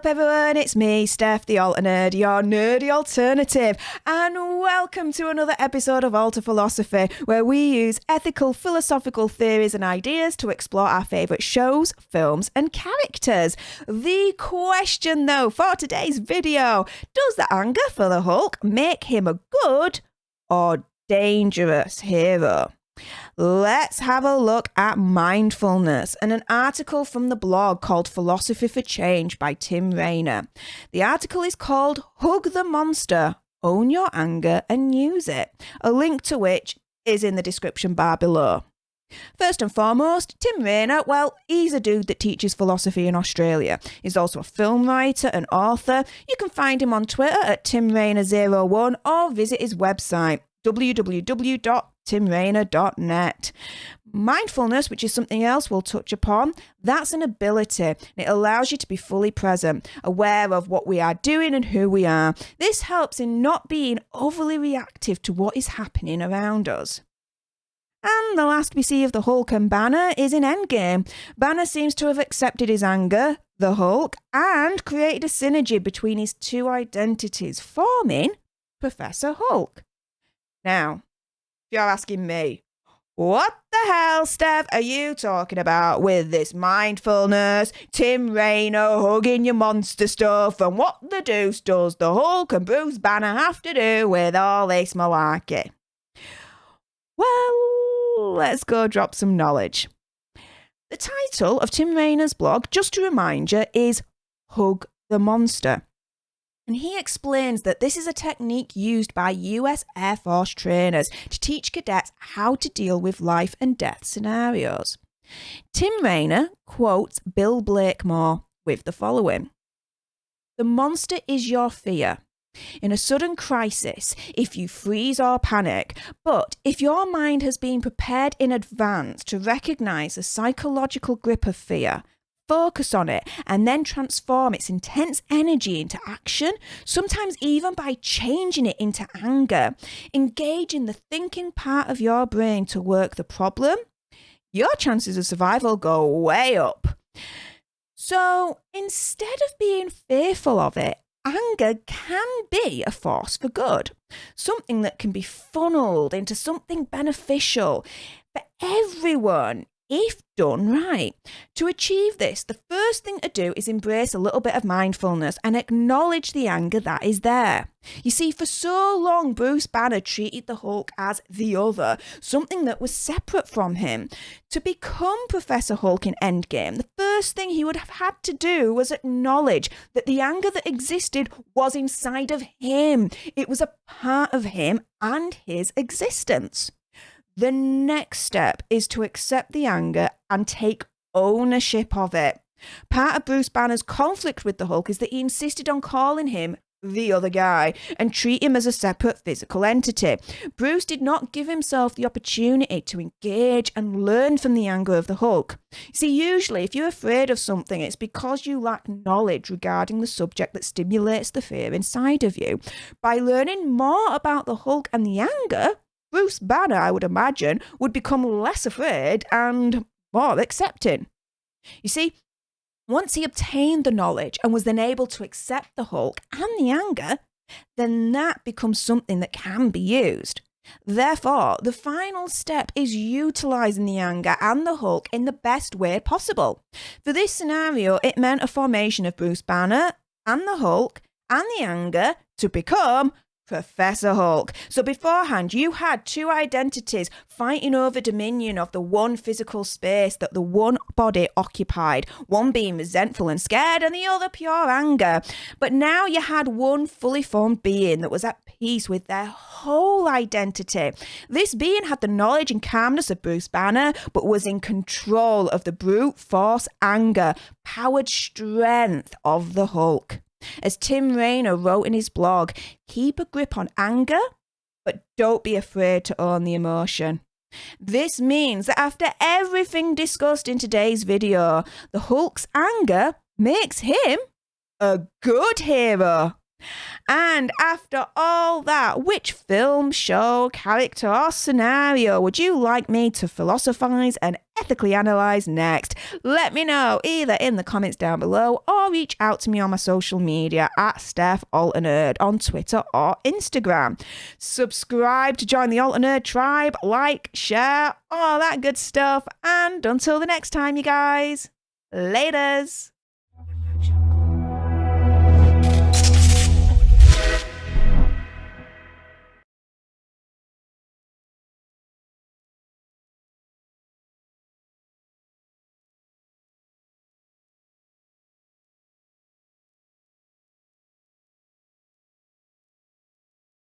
up, everyone? It's me, Stef, the Alter Nerd, your nerdy alternative, and welcome to another episode of Alter Philosophy, where we use ethical, philosophical theories and ideas to explore our favourite shows, films, and characters. The question, though, for today's video: does the anger for the Hulk make him a good or dangerous hero? Let's have a look at mindfulness and an article from the blog called Philosophy for Change by Tim Rainer. The article is called Hug the Monster, Own Your Anger and Use It, a link to which is in the description bar below. First and foremost, Tim Rainer, well, he's a dude that teaches philosophy in Australia. He's also a film writer and author. You can find him on Twitter at TimRainer01 or visit his website, www.timrainer.net. Mindfulness, which is something else we'll touch upon, that's an ability. It allows you to be fully present, aware of what we are doing and who we are. This helps in not being overly reactive to what is happening around us. And the last we see of the Hulk and Banner is in Endgame. Banner seems to have accepted his anger, the Hulk, and created a synergy between his two identities, forming Professor Hulk. Now, if you're asking me, what the hell, Steph, are you talking about with this mindfulness, Tim Rainer hugging your monster stuff, and what the deuce does the Hulk and Bruce Banner have to do with all this malarkey? Well, let's go drop some knowledge. The title of Tim Rainer's blog, just to remind you, is Hug the Monster. And he explains that this is a technique used by US Air Force trainers to teach cadets how to deal with life and death scenarios. Tim Rainer quotes Bill Blakemore with the following: "The monster is your fear. In a sudden crisis, if you freeze or panic, but if your mind has been prepared in advance to recognize the psychological grip of fear, focus on it, and then transform its intense energy into action, sometimes even by changing it into anger, engaging the thinking part of your brain to work the problem, your chances of survival go way up." So instead of being fearful of it, anger can be a force for good, something that can be funneled into something beneficial for everyone, if done right. To achieve this, the first thing to do is embrace a little bit of mindfulness and acknowledge the anger that is there. You see, for so long, Bruce Banner treated the Hulk as the other, something that was separate from him. To become Professor Hulk in Endgame, the first thing he would have had to do was acknowledge that the anger that existed was inside of him. It was a part of him and his existence. The next step is to accept the anger and take ownership of it. Part of Bruce Banner's conflict with the Hulk is that he insisted on calling him the other guy and treat him as a separate physical entity. Bruce did not give himself the opportunity to engage and learn from the anger of the Hulk. See, usually if you're afraid of something, it's because you lack knowledge regarding the subject that stimulates the fear inside of you. By learning more about the Hulk and the anger, Bruce Banner, I would imagine, would become less afraid and more accepting. You see, once he obtained the knowledge and was then able to accept the Hulk and the anger, then that becomes something that can be used. Therefore, the final step is utilising the anger and the Hulk in the best way possible. For this scenario, it meant a formation of Bruce Banner and the Hulk and the anger to become Professor Hulk. So beforehand, you had two identities fighting over dominion of the one physical space that the one body occupied, one being resentful and scared and the other pure anger. But now you had one fully formed being that was at peace with their whole identity. This being had the knowledge and calmness of Bruce Banner, but was in control of the brute force anger, powered strength of the Hulk. As Tim Rainer wrote in his blog, keep a grip on anger, but don't be afraid to own the emotion. This means that after everything discussed in today's video, the Hulk's anger makes him a good hero. And after all that, which film, show, character, or scenario would you like me to philosophize and ethically analyze next? Let me know either in the comments down below or reach out to me on my social media at StefAlterNerd on Twitter or Instagram. Subscribe to join the AlterNerd tribe, like, share, all that good stuff. And until the next time, you guys, laters.